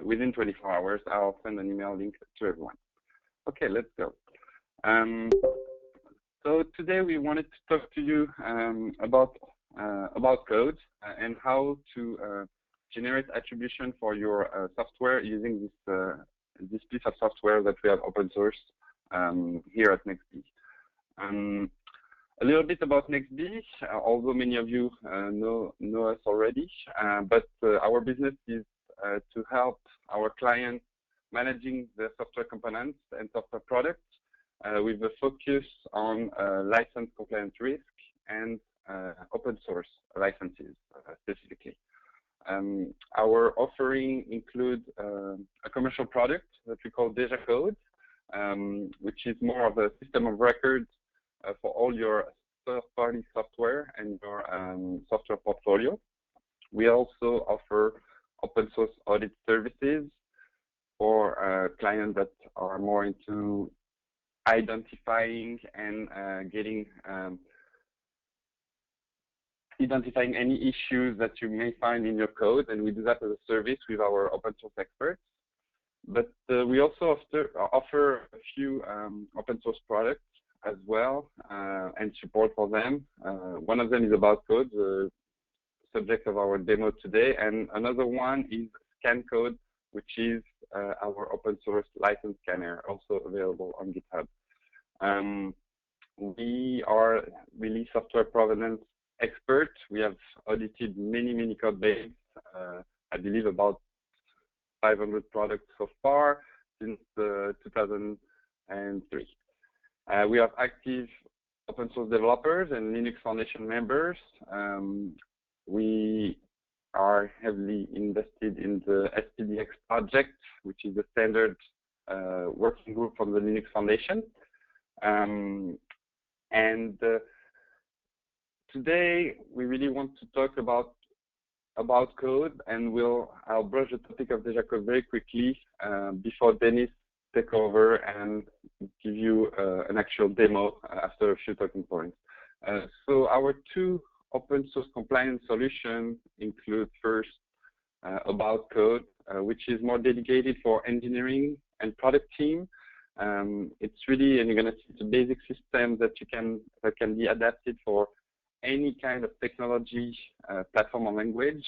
within 24 hours, I'll send an email link to everyone. Okay, let's go. So today we wanted to talk to you about code and how to generate attribution for your software using this piece of software that we have open source here at nexB. A little bit about nexB, although many of you know us already, but our business is to help our clients managing the software components and software products with a focus on license compliance risk and open source licenses specifically. Our offering includes a commercial product that we call AboutCode, which is more of a system of records for all your third-party software and your software portfolio. We also offer open source audit services for clients that are more into identifying and identifying any issues that you may find in your code, and we do that as a service with our open source experts. But we also offer a few open source products as well and support for them. One of them is AboutCode, the subject of our demo today, and another one is ScanCode, which is our open source license scanner, also available on GitHub. We are really software provenance experts. We have audited many code bases, I believe about 500 products so far since 2003. We have active open source developers and Linux Foundation members. We are heavily invested in the SPDX project, which is the standard working group from the Linux Foundation. Today we really want to talk about code, and I'll brush the topic of AboutCode very quickly before Dennis take over and give you an actual demo after a few talking points. So our two open source compliance solutions include first AboutCode, which is more dedicated for engineering and product team. It's really, and you're going to see, it's a basic system that can be adapted for any kind of technology, platform, or language,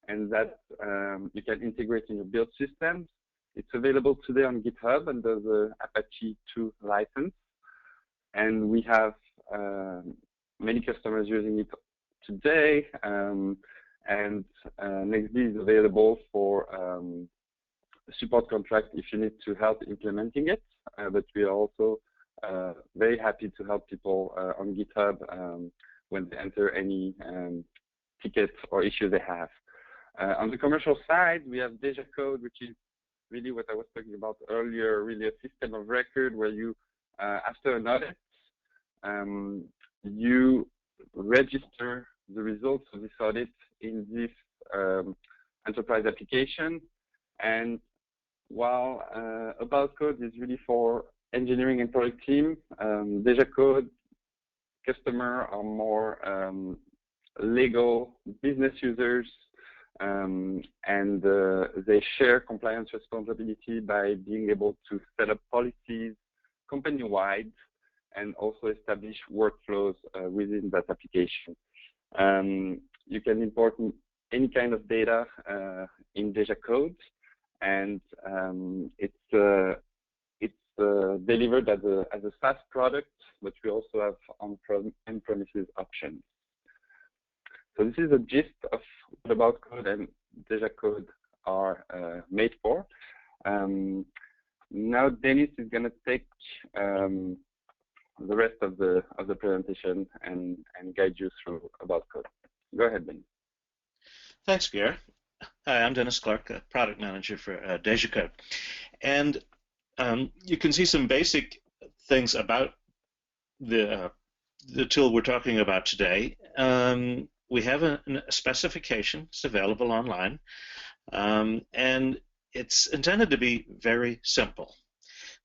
and that you can integrate in your build systems. It's available today on GitHub under the Apache 2 license, and we have many customers using it today, and nexB is available for a support contract if you need to help implementing it, but we are also very happy to help people on GitHub when they enter any tickets or issues they have. On the commercial side, we have AboutCode, which is really what I was talking about earlier, really a system of record where you, after an audit, you register the results of this audit in this enterprise application. And while AboutCode is really for engineering and product team, AboutCode customer are more legal business users, and they share compliance responsibility by being able to set up policies company-wide and also establish workflows within that application. You can import any kind of data in AboutCode, and it's delivered as a SaaS product, but we also have on-premises options. So this is a gist of what AboutCode and AboutCode are made for. Now Dennis is going to take the rest of the presentation and guide you through AboutCode. Go ahead, Dennis. Thanks, Pierre. Hi, I'm Dennis Clark, product manager for AboutCode, and you can see some basic things about the tool we're talking about today. We have a specification. It's available online, and it's intended to be very simple.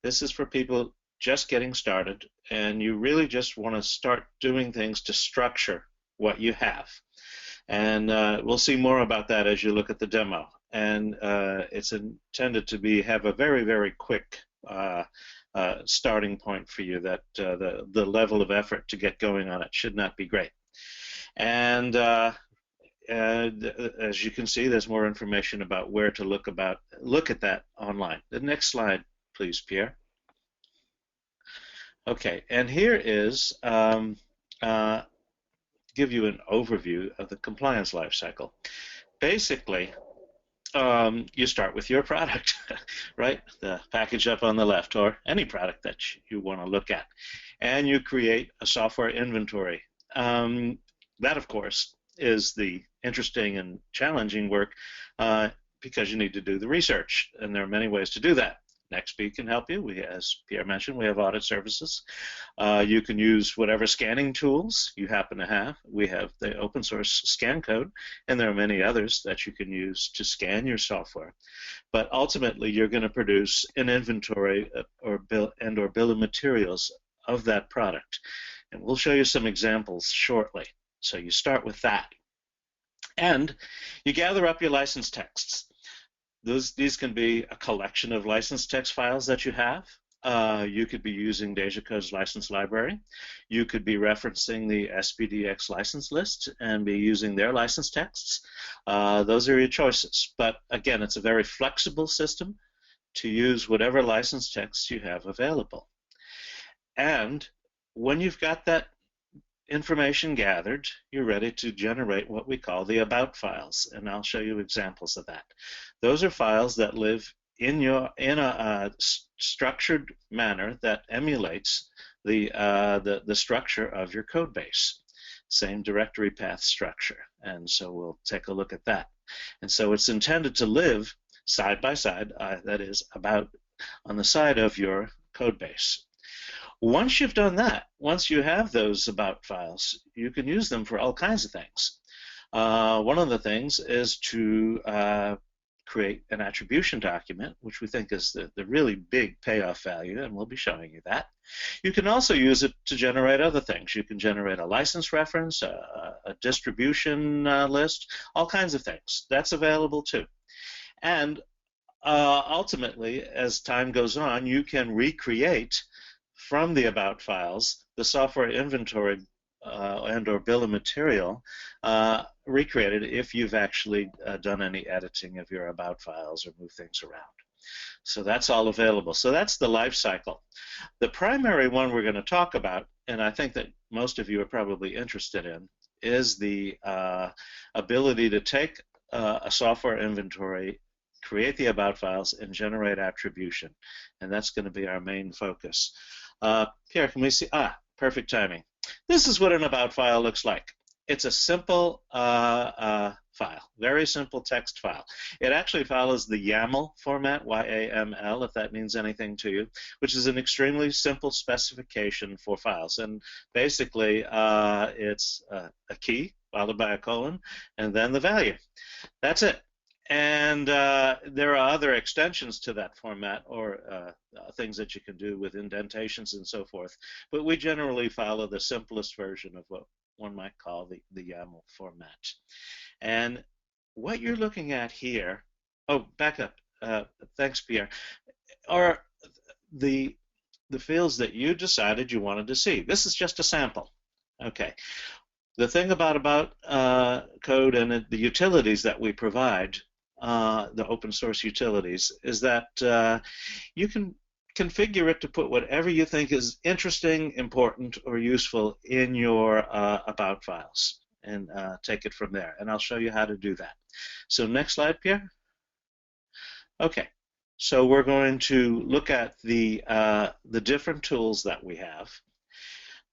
This is for people just getting started, and you really just want to start doing things to structure what you have. And we'll see more about that as you look at the demo. and it's intended to have a very, very quick starting point for you. That the level of effort to get going on it should not be great. And as you can see, there's more information about where to look at that online. The next slide, please, Pierre. Okay, and here is give you an overview of the compliance lifecycle. Basically, you start with your product, right? The package up on the left, or any product that you want to look at, and you create a software inventory. That, of course, is the interesting and challenging work because you need to do the research, and there are many ways to do that. nexB can help you. As Pierre mentioned, we have audit services. You can use whatever scanning tools you happen to have. We have the open source scan code, and there are many others that you can use to scan your software. But ultimately, you're going to produce an inventory or bill of materials of that product. And we'll show you some examples shortly. So you start with that. And you gather up your license texts. These can be a collection of license text files that you have. You could be using DejaCode's license library. You could be referencing the SPDX license list and be using their license texts. Those are your choices. But again, it's a very flexible system to use whatever license text you have available. And when you've got that information gathered, you're ready to generate what we call the about files, and I'll show you examples of that. Those are files that live in a structured manner that emulates the structure of your code base, same directory path structure, and so we'll take a look at that. And so it's intended to live side by side, that is, about on the side of your code base. Once you've done that, once you have those about files, you can use them for all kinds of things. One of the things is to create an attribution document, which we think is the really big payoff value, and we'll be showing you that. You can also use it to generate other things. You can generate a license reference, a distribution list, all kinds of things. That's available too. And ultimately, as time goes on, you can recreate from the about files the software inventory and or bill of material recreated if you've actually done any editing of your about files or move things around. So that's all available. So that's the life cycle. The primary one we're going to talk about, and I think that most of you are probably interested in, is the ability to take a software inventory, create the about files, and generate attribution. And that's going to be our main focus. Pierre, can we see? Perfect timing. This is what an about file looks like. It's a simple file, very simple text file. It actually follows the YAML format, Y-A-M-L, if that means anything to you, which is an extremely simple specification for files. And basically, it's a key followed by a colon, and then the value. That's it. And there are other extensions to that format, or things that you can do with indentations and so forth. But we generally follow the simplest version of what one might call the YAML format. And what you're looking at here, oh, back up, thanks, Pierre, are the fields that you decided you wanted to see. This is just a sample. Okay. The thing about code and the utilities that we provide, the open source utilities, is that you can configure it to put whatever you think is interesting, important, or useful in your about files, and take it from there. And I'll show you how to do that. So next slide, Pierre. Okay. So we're going to look at the different tools that we have.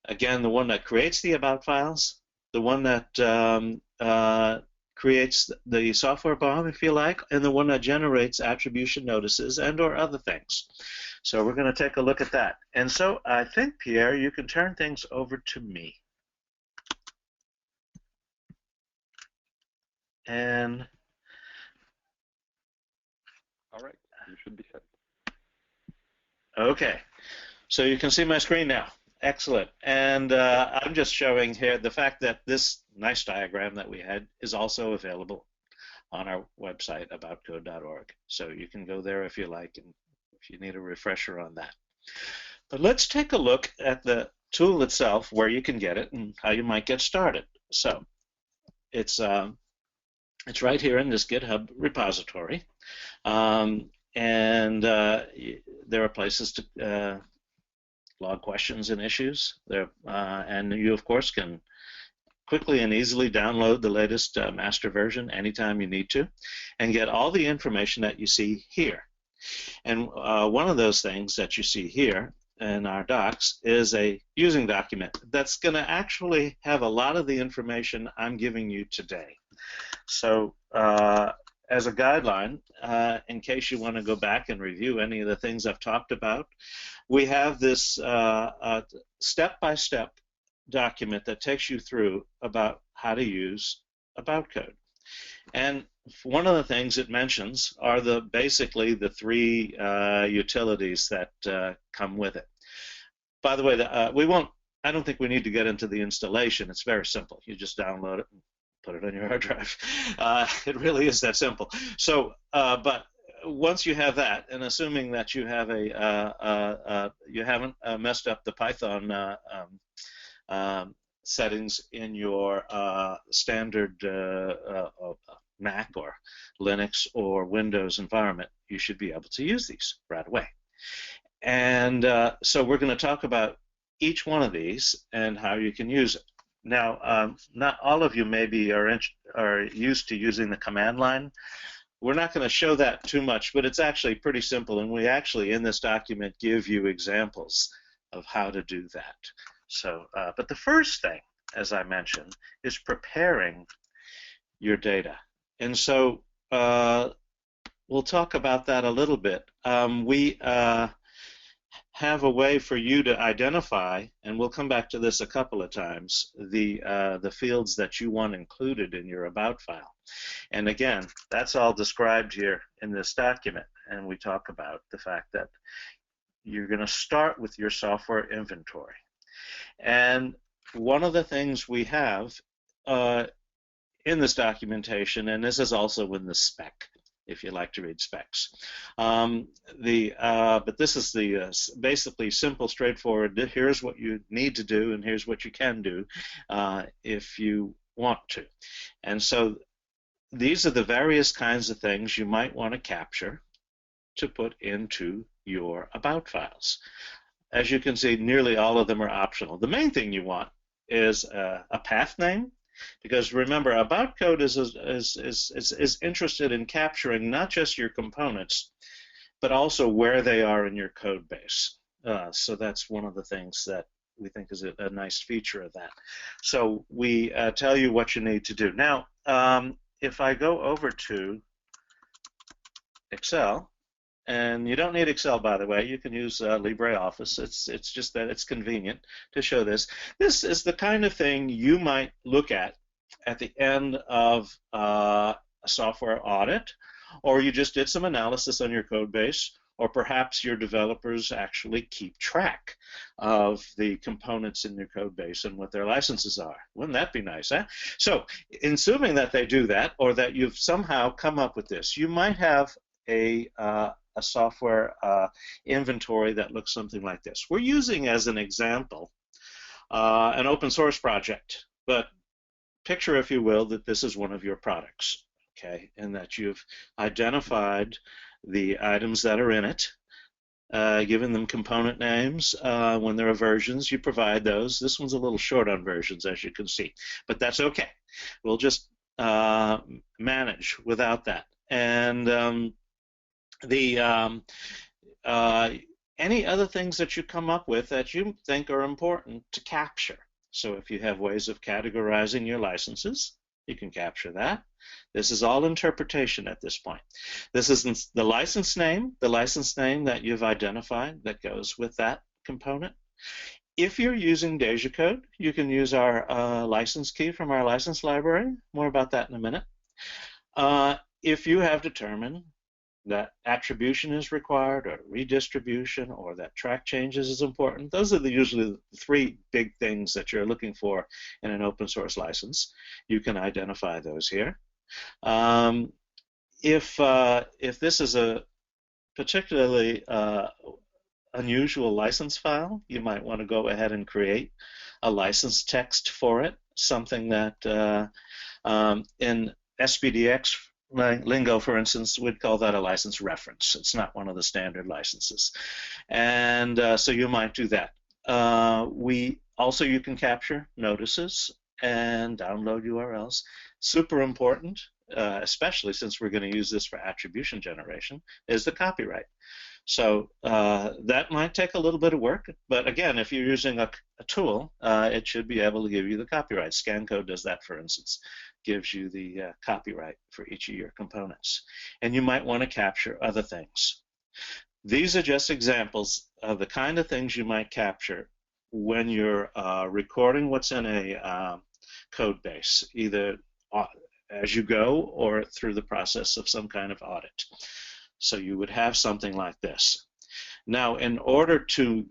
Again, the one that creates the about files, the one that creates the software bomb, if you like, and the one that generates attribution notices and or other things. So we're going to take a look at that. And so I think, Pierre, you can turn things over to me. And all right, you should be set. Okay, so you can see my screen now. Excellent. And I'm just showing here the fact that this nice diagram that we had is also available on our website, aboutcode.org. So you can go there if you like, and if you need a refresher on that. But let's take a look at the tool itself, where you can get it and how you might get started. So it's right here in this GitHub repository, and there are places to log questions and issues there, and you of course can quickly and easily download the latest master version anytime you need to, and get all the information that you see here. And one of those things that you see here in our docs is a using document that's going to actually have a lot of the information I'm giving you today. So as a guideline, in case you want to go back and review any of the things I've talked about, we have this step-by-step document that takes you through about how to use AboutCode. And one of the things it mentions are basically the three utilities that come with it. By the way, I don't think we need to get into the installation. It's very simple. You just download it and put it on your hard drive. It really is that simple. So, but once you have that, and assuming that you have you haven't messed up the Python settings in your standard Mac or Linux or Windows environment, you should be able to use these right away. And so we're going to talk about each one of these and how you can use it. Now, not all of you maybe are used to using the command line. We're not going to show that too much, but it's actually pretty simple, and we actually in this document give you examples of how to do that. So, but the first thing, as I mentioned, is preparing your data. And so we'll talk about that a little bit. We have a way for you to identify, and we'll come back to this a couple of times, the fields that you want included in your About file. And again, that's all described here in this document, and we talk about the fact that you're going to start with your software inventory. And one of the things we have in this documentation, and this is also in the spec, if you like to read specs. But this is the basically simple, straightforward, here's what you need to do and here's what you can do if you want to. And so these are the various kinds of things you might want to capture to put into your About files. As you can see, nearly all of them are optional. The main thing you want is a path name, because remember, AboutCode is interested in capturing not just your components, but also where they are in your code base. So that's one of the things that we think is a nice feature of that. So we tell you what you need to do. Now, if I go over to Excel, and you don't need Excel, by the way, you can use LibreOffice. It's just that it's convenient to show this. This is the kind of thing you might look at the end of a software audit, or you just did some analysis on your code base, or perhaps your developers actually keep track of the components in your code base and what their licenses are. Wouldn't that be nice, huh? So, assuming that they do that, or that you've somehow come up with this, you might have a software inventory that looks something like this. We're using as an example an open source project, but picture, if you will, that this is one of your products, okay, and that you've identified the items that are in it, given them component names. When there are versions, you provide those. This one's a little short on versions, as you can see, but that's okay. We'll just manage without that. And any other things that you come up with that you think are important to capture. So if you have ways of categorizing your licenses, you can capture that. This is all interpretation at this point. This is the license name that you've identified that goes with that component. If you're using DejaCode, you can use our license key from our license library. More about that in a minute. If you have determined that attribution is required, or redistribution, or that track changes is important, those are usually the three big things that you're looking for in an open source license. You can identify those here. If this is a particularly unusual license file, you might want to go ahead and create a license text for it, something that in SPDX lingo, for instance, we'd call that a license reference. It's not one of the standard licenses. And so you might do that. You can capture notices and download URLs. Super important, especially since we're going to use this for attribution generation, is the copyright. So that might take a little bit of work, but again, if you're using a tool, it should be able to give you the copyright. ScanCode does that, for instance, gives you the copyright for each of your components. And you might want to capture other things. These are just examples of the kind of things you might capture when you're recording what's in a code base, either as you go or through the process of some kind of audit. So you would have something like this. Now, in order to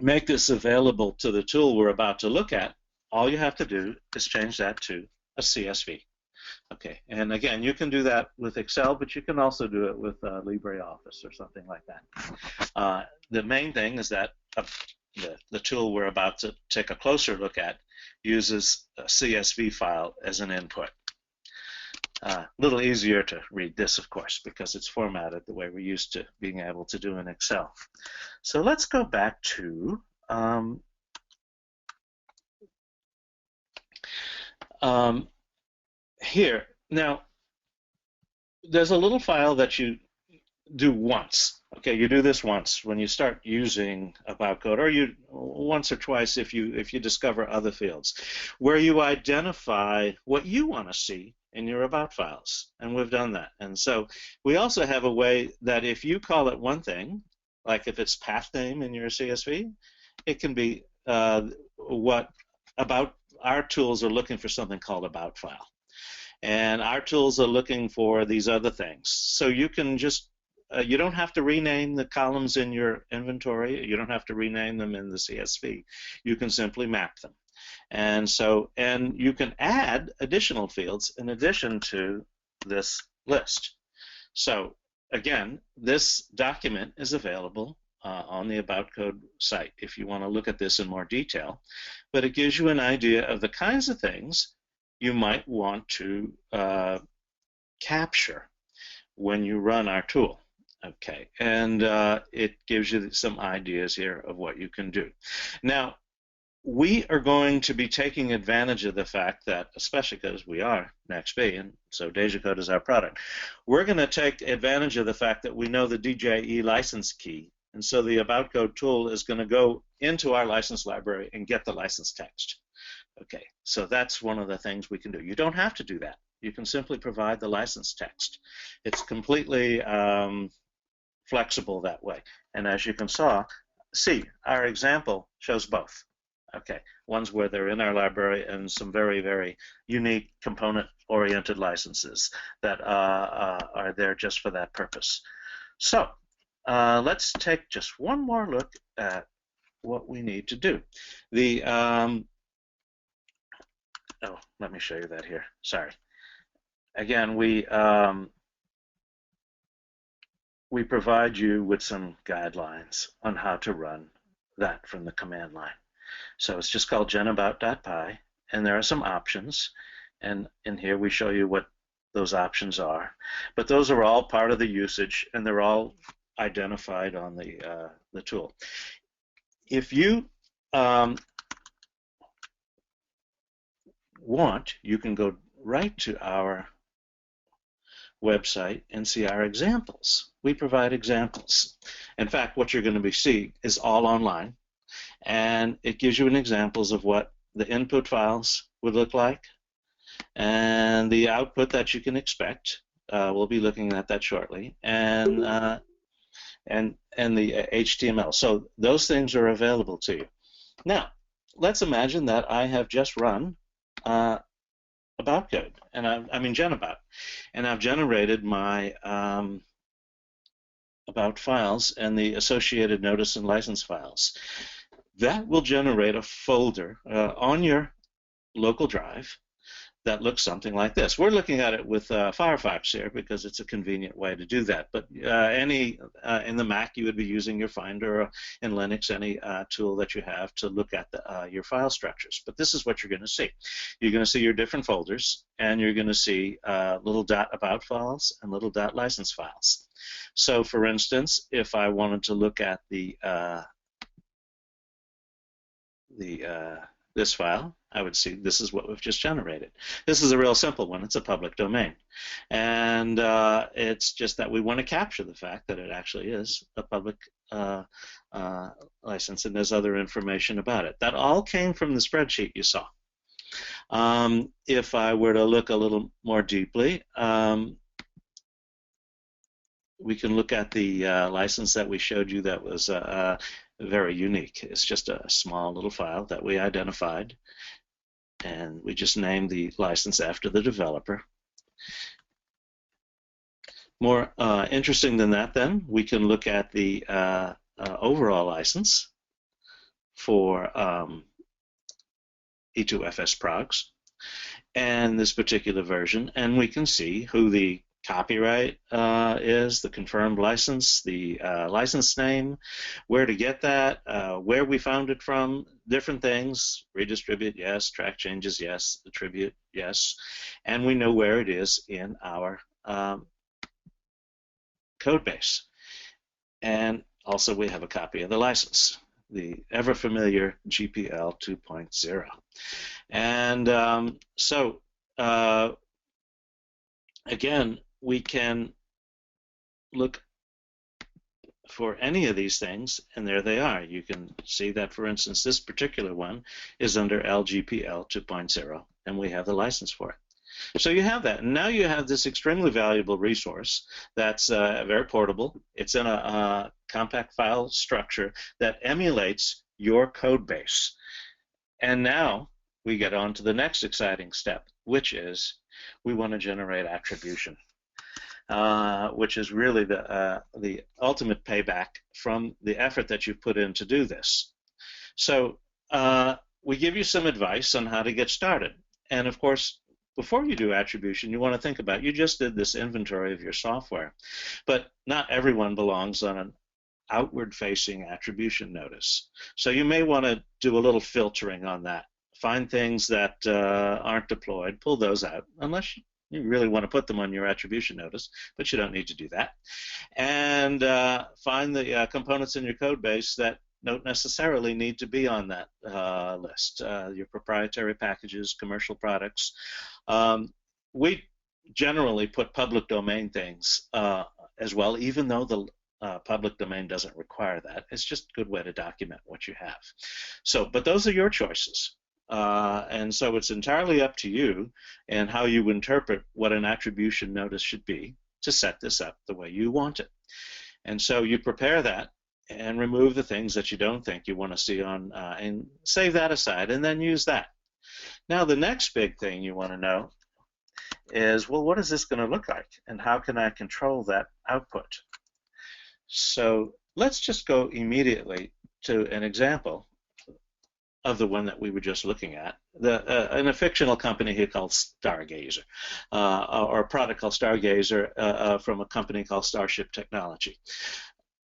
make this available to the tool we're about to look at, all you have to do is change that to a CSV. Okay, and again, you can do that with Excel, but you can also do it with LibreOffice or something like that. The main thing is that the tool we're about to take a closer look at uses a CSV file as an input. A little easier to read this, of course, because it's formatted the way we're used to being able to do in Excel. So let's go back to here. Now, there's a little file that you do once. Okay, you do this once when you start using AboutCode, or you once or twice if you discover other fields, where you identify what you want to see in your about files, and we've done that. And so we also have a way that if you call it one thing, like if it's path name in your CSV, it can be what about our tools are looking for something called about file, and our tools are looking for these other things. So you can just you don't have to rename the columns in your inventory. You don't have to rename them in the CSV. You can simply map them. And you can add additional fields in addition to this list. So again, this document is available on the AboutCode site if you want to look at this in more detail. But it gives you an idea of the kinds of things you might want to capture when you run our tool. Okay, and it gives you some ideas here of what you can do. Now, we are going to be taking advantage of the fact that, especially because we are nexB, and so DejaCode is our product, we're going to take advantage of the fact that we know the DJE license key, and so the AboutCode tool is going to go into our license library and get the license text. Okay, so that's one of the things we can do. You don't have to do that. You can simply provide the license text. It's completely flexible that way. And as you can see, our example shows both. Okay, ones where they're in our library and some very, very unique component-oriented licenses that are there just for that purpose. So let's take just one more look at what we need to do. Let me show you that here. Sorry. Again, we provide you with some guidelines on how to run that from the command line. So it's just called genabout.py, and there are some options, and in here we show you what those options are. But those are all part of the usage, and they're all identified on the tool. If you want, you can go right to our website and see our examples. We provide examples. In fact, what you're going to be seeing is all online, and it gives you an examples of what the input files would look like and the output that you can expect. We'll be looking at that shortly, and the HTML. So those things are available to you. Now, let's imagine that I have just run AboutCode, and Genabout, and I've generated my about files and the associated notice and license files. That will generate a folder on your local drive that looks something like this. We're looking at it with Firefox here because it's a convenient way to do that. But in the Mac, you would be using your Finder, or in Linux, any tool that you have to look at your file structures. But this is what you're going to see. You're going to see your different folders, and you're going to see little .about files and little .license files. So, for instance, if I wanted to look at this file, I would see this is what we've just generated. This is a real simple one. It's a public domain. And it's just that we want to capture the fact that it actually is a public license, and there's other information about it. That all came from the spreadsheet you saw. If I were to look a little more deeply, we can look at the license that we showed you that was very unique. It's just a small little file that we identified, and we just named the license after the developer. More interesting than that, then, we can look at the overall license for E2FS progs and this particular version, and we can see who the copyright is, the confirmed license, the license name, where to get that, where we found it from, different things, redistribute, yes, track changes, yes, attribute, yes, and we know where it is in our code base. And also we have a copy of the license, the ever familiar GPL 2.0. And so again, we can look for any of these things, and there they are. You can see that, for instance, this particular one is under LGPL 2.0, and we have the license for it. So you have that, and now you have this extremely valuable resource that's very portable. It's in a compact file structure that emulates your code base. And now we get on to the next exciting step, which is we want to generate attribution. Which is really the ultimate payback from the effort that you've put in to do this. So we give you some advice on how to get started. And of course, before you do attribution, you want to think about, you just did this inventory of your software, but not everyone belongs on an outward-facing attribution notice. So you may want to do a little filtering on that. Find things that aren't deployed, pull those out, unless you really want to put them on your attribution notice, but you don't need to do that. And find the components in your code base that don't necessarily need to be on that list. Your proprietary packages, commercial products. We generally put public domain things as well, even though the public domain doesn't require that. It's just a good way to document what you have. So, but those are your choices. And so it's entirely up to you and how you interpret what an attribution notice should be to set this up the way you want it. And so you prepare that and remove the things that you don't think you want to see on, and save that aside, and then use that. Now the next big thing you want to know is, well, what is this going to look like, and how can I control that output? So let's just go immediately to an example of the one that we were just looking at, in a fictional company here called Stargazer, or a product called Stargazer from a company called Starship Technology,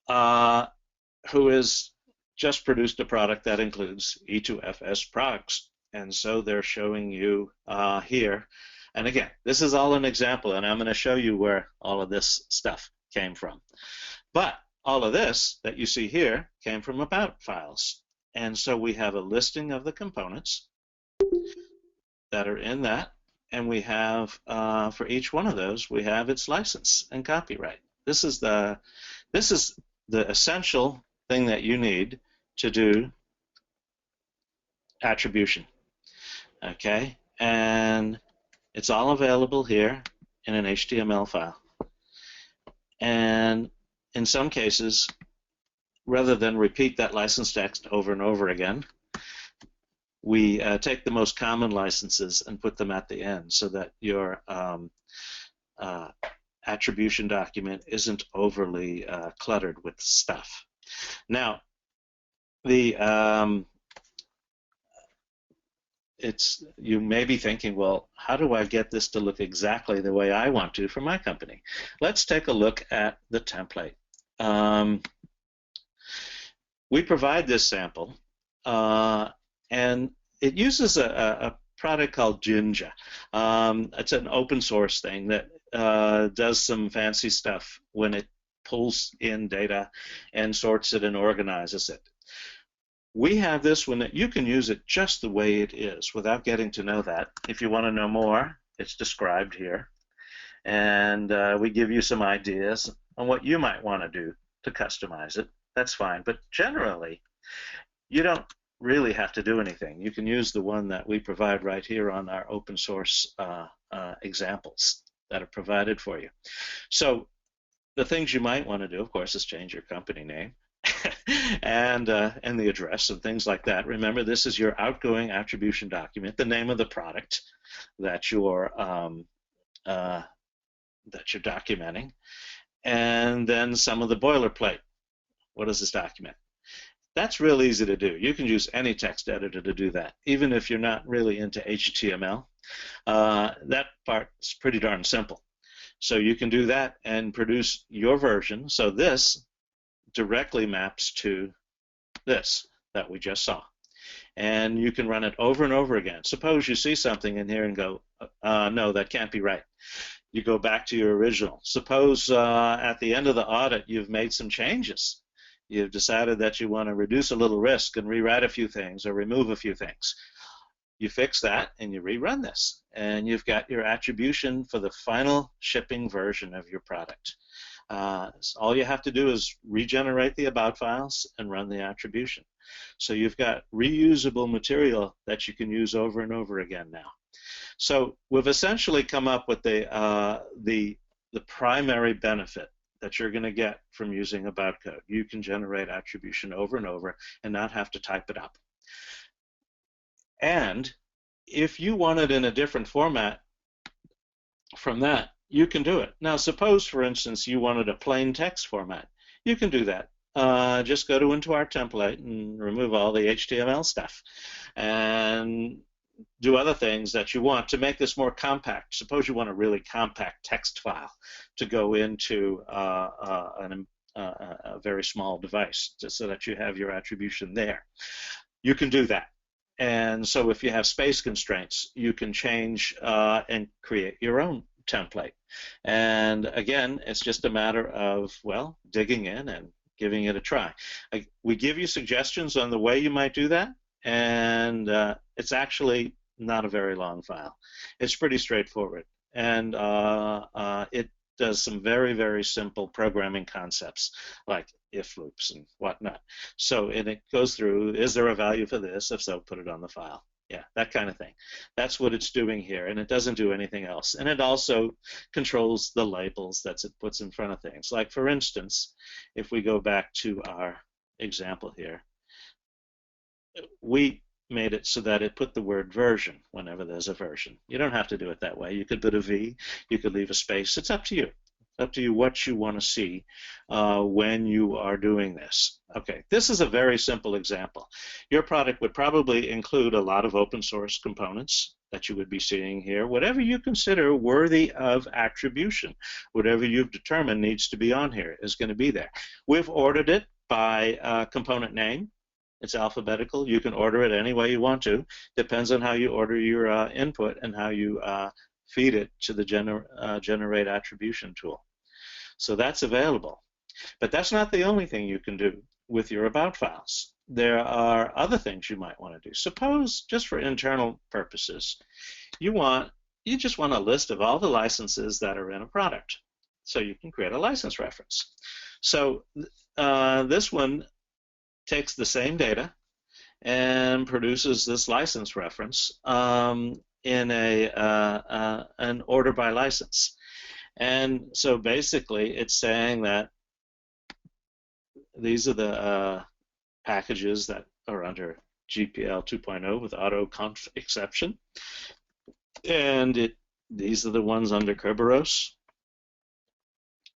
who has just produced a product that includes E2FS progs. And so they're showing you here, and again, this is all an example, and I'm going to show you where all of this stuff came from. But all of this that you see here came from about files. And so we have a listing of the components that are in that, and we have, for each one of those, we have its license and copyright. This is the essential thing that you need to do attribution. Okay, and it's all available here in an HTML file. And in some cases, rather than repeat that license text over and over again, we take the most common licenses and put them at the end so that your attribution document isn't overly cluttered with stuff. Now, the you may be thinking, well, how do I get this to look exactly the way I want to for my company? Let's take a look at the template. We provide this sample, and it uses a product called Jinja. It's an open source thing that does some fancy stuff when it pulls in data and sorts it and organizes it. We have this one that you can use it just the way it is without getting to know that. If you want to know more, it's described here. And we give you some ideas on what you might want to do to customize it. That's fine. But generally, you don't really have to do anything. You can use the one that we provide right here on our open source examples that are provided for you. So the things you might want to do, of course, is change your company name. and the address and things like that. Remember, this is your outgoing attribution document, the name of the product that you're documenting, and then some of the boilerplate. What is this document? That's real easy to do. You can use any text editor to do that, even if you're not really into HTML. That part is pretty darn simple. So you can do that and produce your version. So this directly maps to this that we just saw. And you can run it over and over again. Suppose you see something in here and go, no, that can't be right. You go back to your original. Suppose at the end of the audit you've made some changes. You've decided that you want to reduce a little risk and rewrite a few things or remove a few things. You fix that and you rerun this. And you've got your attribution for the final shipping version of your product. So all you have to do is regenerate the about files and run the attribution. So you've got reusable material that you can use over and over again now. So we've essentially come up with the primary benefit that you're going to get from using AboutCode. You can generate attribution over and over and not have to type it up. And if you want it in a different format from that, you can do it. Now, suppose, for instance, you wanted a plain text format. You can do that. Just go into our template and remove all the HTML stuff and do other things that you want to make this more compact. Suppose you want a really compact text file to go into a very small device just so that you have your attribution there. You can do that. And so if you have space constraints, you can change and create your own template. And again, it's just a matter of, well, digging in and giving it a try. We give you suggestions on the way you might do that, and it's actually not a very long file. It's pretty straightforward, and it does some very, very simple programming concepts like if loops and whatnot. So and it goes through, is there a value for this? If so, put it on the file. Yeah, that kind of thing. That's what it's doing here, and it doesn't do anything else. And it also controls the labels that it puts in front of things. Like, for instance, if we go back to our example here, we made it so that it put the word version whenever there's a version. You don't have to do it that way. You could put a V, you could leave a space. It's up to you. It's up to you what you want to see when you are doing this. Okay, this is a very simple example. Your product would probably include a lot of open source components that you would be seeing here. Whatever you consider worthy of attribution, whatever you've determined needs to be on here is going to be there. We've ordered it by component name. It's alphabetical. You can order it any way you want to. Depends on how you order your input and how you feed it to the generate attribution tool. So that's available. But that's not the only thing you can do with your about files. There are other things you might want to do. Suppose, just for internal purposes, you just want a list of all the licenses that are in a product. So you can create a license reference. So this one takes the same data and produces this license reference in an order by license. And so basically it's saying that these are the packages that are under GPL 2.0 with auto-conf exception. And these are the ones under Kerberos.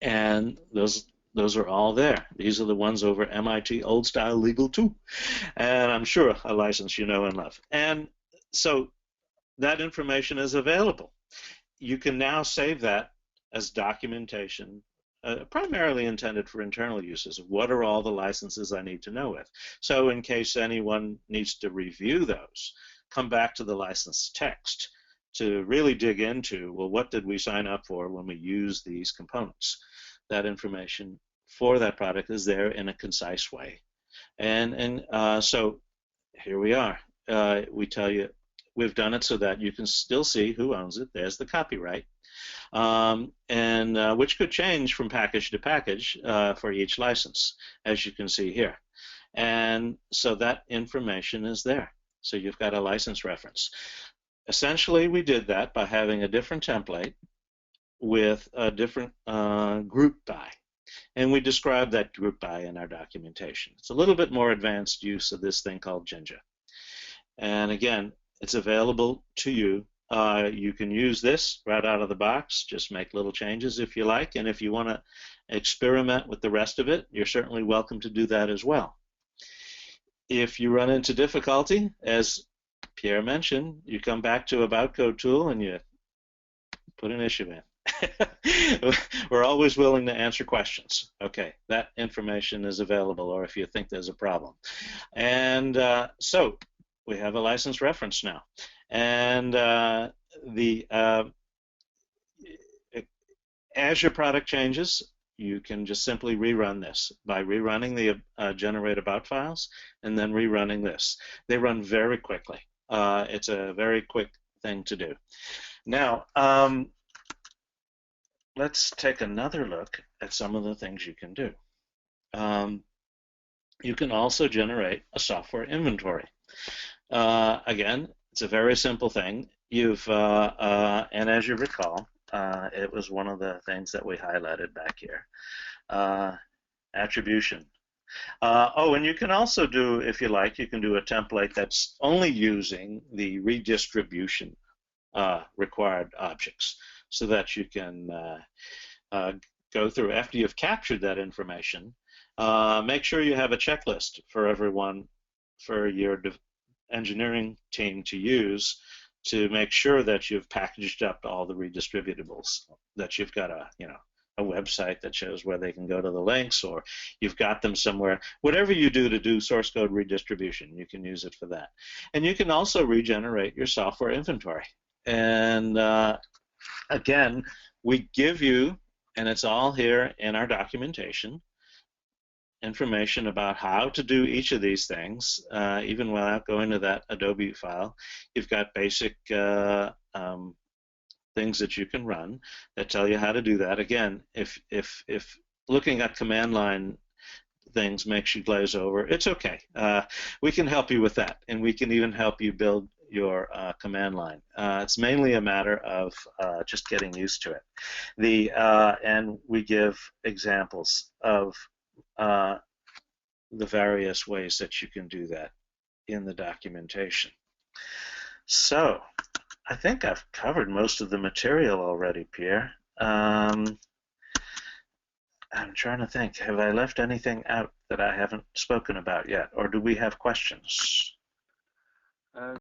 And those are all there. These are the ones over MIT Old Style Legal 2. And I'm sure a license you know and love. And So that information is available. You can now save that as documentation, primarily intended for internal uses. What are all the licenses I need to know with? So in case anyone needs to review those, come back to the license text to really dig into, well, what did we sign up for when we use these components? That information for that product is there in a concise way. And so here we are. We tell you we've done it so that you can still see who owns it. There's the copyright. Which could change from package to package for each license, as you can see here. And so that information is there. So you've got a license reference. Essentially, we did that by having a different template with a different group by. And we describe that group by in our documentation. It's a little bit more advanced use of this thing called Jinja. And again, it's available to you. You can use this right out of the box, just make little changes if you like, and if you want to experiment with the rest of it, you're certainly welcome to do that as well. If you run into difficulty, as Pierre mentioned, you come back to AboutCode tool and you put an issue in. We're always willing to answer questions. Okay, that information is available, or if you think there's a problem. And so we have a license reference now. And as your product changes, you can just simply rerun this by rerunning the generate about files and then rerunning this. They run very quickly. It's a very quick thing to do. Now, let's take another look at some of the things you can do. You can also generate a software inventory. Again, it's a very simple thing. And as you recall, it was one of the things that we highlighted back here. Attribution. And you can also do, if you like, you can do a template that's only using the redistribution required objects, so that you can go through, after you've captured that information, make sure you have a checklist for everyone, for your engineering team to use, to make sure that you've packaged up all the redistributables, that you've got a website that shows where they can go to the links, or you've got them somewhere. Whatever you do to do source code redistribution, you can use it for that. And you can also regenerate your software inventory. And again, we give you, and it's all here in our documentation, information about how to do each of these things, even without going to that Adobe file. You've got basic things that you can run that tell you how to do that. Again, if looking at command line things makes you glaze over, it's okay. We can help you with that, and we can even help you build your command line. It's mainly a matter of just getting used to it. And we give examples of the various ways that you can do that in the documentation. So I think I've covered most of the material already, Pierre. I'm trying to think, have I left anything out that I haven't spoken about yet, or do we have questions?